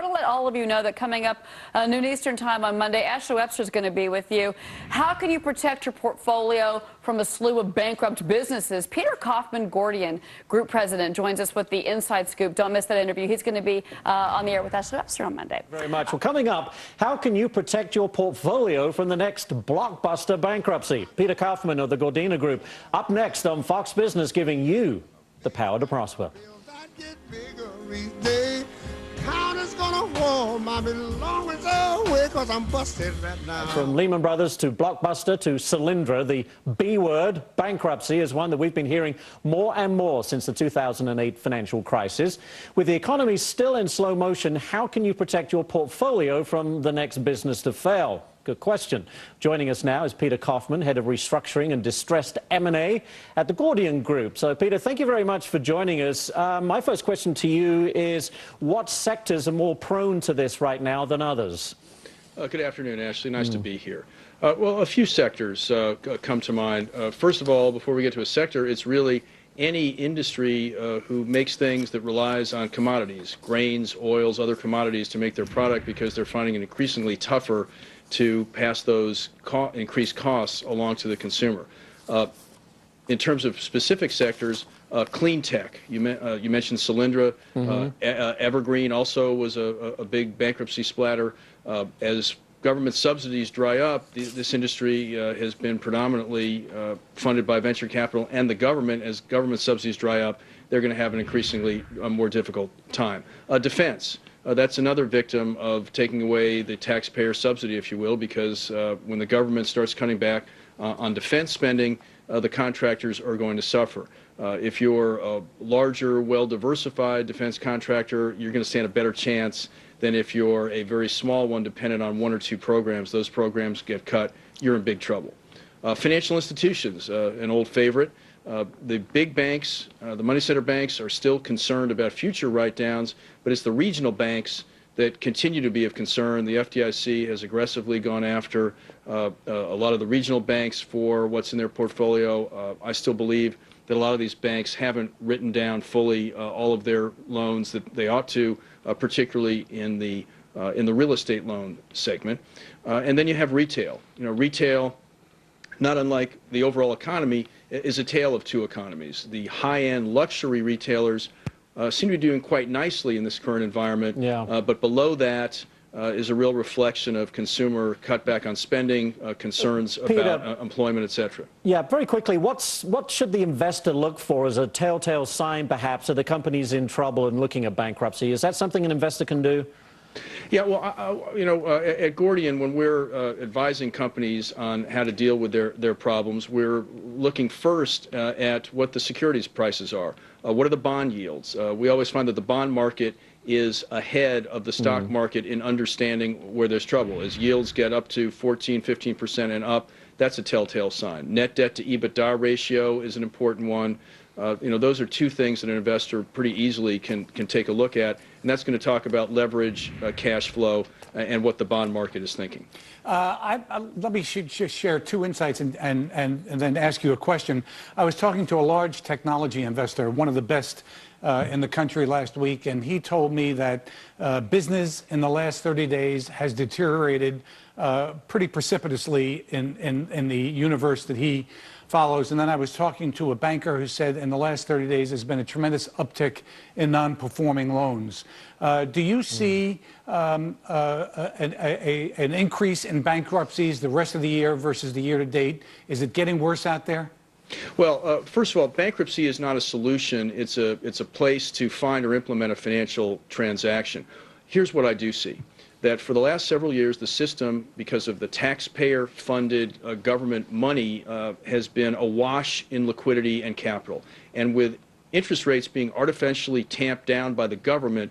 want to let all of you know that coming up noon Eastern time on Monday, Ashley Webster is going to be with you. How can you protect your portfolio from a slew of bankrupt businesses? Peter Kaufman, Gordian Group President, joins us with the Inside Scoop. Don't miss that interview. He's going to be on the air with Ashley Webster on Monday. Very much. Well, coming up, how can you protect your portfolio from the next blockbuster bankruptcy? Peter Kaufman of the Gordian Group up next on Fox Business, giving you the power to prosper. From Lehman Brothers to Blockbuster to Solyndra, the B word, bankruptcy, is one that we've been hearing more and more since the 2008 financial crisis. With the economy still in slow motion, how can you protect your portfolio from the next business to fail? Good question. Joining us now is Peter Kaufman, Head of Restructuring and Distressed M&A at the Gordian Group. So, Peter, thank you very much for joining us. My first question to you is, what sectors are more prone to this right now than others? Good afternoon, Ashley. Nice to be here. Well, a few sectors come to mind. First of all, before we get to a sector, it's really any industry who makes things that relies on commodities, grains, oils, other commodities to make their product, because they're finding it increasingly tougher to pass those increased costs along to the consumer. In terms of specific sectors, clean tech, you mentioned Solyndra. Evergreen also was a big bankruptcy splatter. As government subsidies dry up, this industry has been predominantly funded by venture capital and the government. As government subsidies dry up, they're going to have an increasingly more difficult time. Defense. That's another victim of taking away the taxpayer subsidy, if you will, because when the government starts cutting back on defense spending, the contractors are going to suffer. If you're a larger, well-diversified defense contractor, you're going to stand a better chance than if you're a very small one dependent on one or two programs. Those programs get cut, you're in big trouble. Financial institutions, an old favorite. The big banks, the money center banks, are still concerned about future write-downs, but it's the regional banks that continue to be of concern. The FDIC has aggressively gone after a lot of the regional banks for what's in their portfolio. I still believe that a lot of these banks haven't written down fully all of their loans that they ought to, particularly in the real estate loan segment. And then you have retail. Retail, not unlike the overall economy, is a tale of two economies. The high-end luxury retailers seem to be doing quite nicely in this current environment, but below that is a real reflection of consumer cutback on spending, concerns about employment, etc. Yeah, very quickly, what should the investor look for as a telltale sign, perhaps, that the company's in trouble and looking at bankruptcy? Is that something an investor can do? Yeah, well, at Gordian, when we're advising companies on how to deal with their problems, we're looking first at what the securities prices are. What are the bond yields? We always find that the bond market is ahead of the stock market in understanding where there's trouble. As yields get up to 14, 15% and up, that's a telltale sign. Net debt to EBITDA ratio is an important one. Those are two things that an investor pretty easily can take a look at, and that's going to talk about leverage, cash flow, and what the bond market is thinking. Let me just share two insights and then ask you a question. I was talking to a large technology investor, one of the best in the country last week, and he told me that business in the last 30 days has deteriorated pretty precipitously in the universe that he follows. And then I was talking to a banker who said in the last 30 days there's been a tremendous uptick in non-performing loans. Do you see an increase in bankruptcies the rest of the year versus the year to date? Is it getting worse out there? Well, first of all, bankruptcy is not a solution. It's a place to find or implement a financial transaction. Here's what I do see. That for the last several years, the system, because of the taxpayer-funded government money, has been awash in liquidity and capital. And with interest rates being artificially tamped down by the government,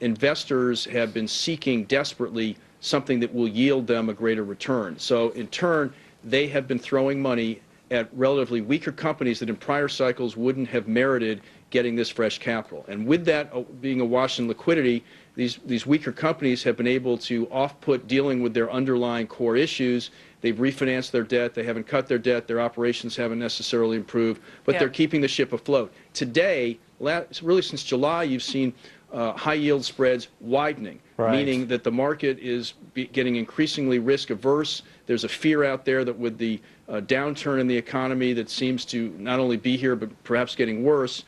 investors have been seeking desperately something that will yield them a greater return. So in turn, they have been throwing money at relatively weaker companies that in prior cycles wouldn't have merited getting this fresh capital. And with that being awash in liquidity, these weaker companies have been able to off-put dealing with their underlying core issues. They've refinanced their debt. They haven't cut their debt. Their operations haven't necessarily improved, but they're keeping the ship afloat. Today, really since July, you've seen high yield spreads widening, meaning that the market is getting increasingly risk averse. There's a fear out there that with the downturn in the economy that seems to not only be here but perhaps getting worse,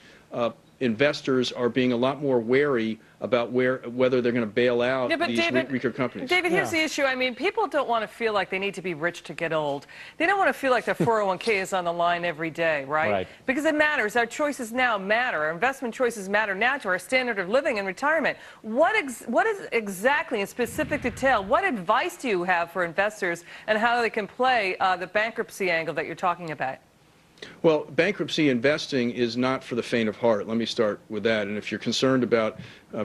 investors are being a lot more wary about whether they're going to bail out these weaker companies. David, here's the issue. I mean, people don't want to feel like they need to be rich to get old. They don't want to feel like their 401k is on the line every day, right? Because it matters. Our choices now matter. Our investment choices matter now to our standard of living and retirement. What is exactly, in specific detail, what advice do you have for investors and how they can play the bankruptcy angle that you're talking about? Well, bankruptcy investing is not for the faint of heart. Let me start with that. And if you're concerned about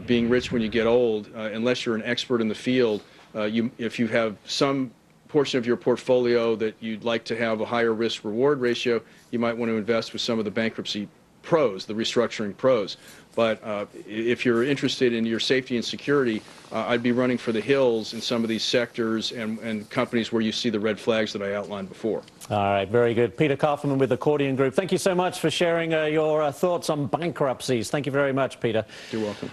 being rich when you get old, unless you're an expert in the field, if you have some portion of your portfolio that you'd like to have a higher risk-reward ratio, you might want to invest with some of the bankruptcy pros, the restructuring pros. But if you're interested in your safety and security, I'd be running for the hills in some of these sectors and companies where you see the red flags that I outlined before. All right, very good. Peter Kaufman with Accordion Group. Thank you so much for sharing your thoughts on bankruptcies. Thank you very much, Peter. You're welcome.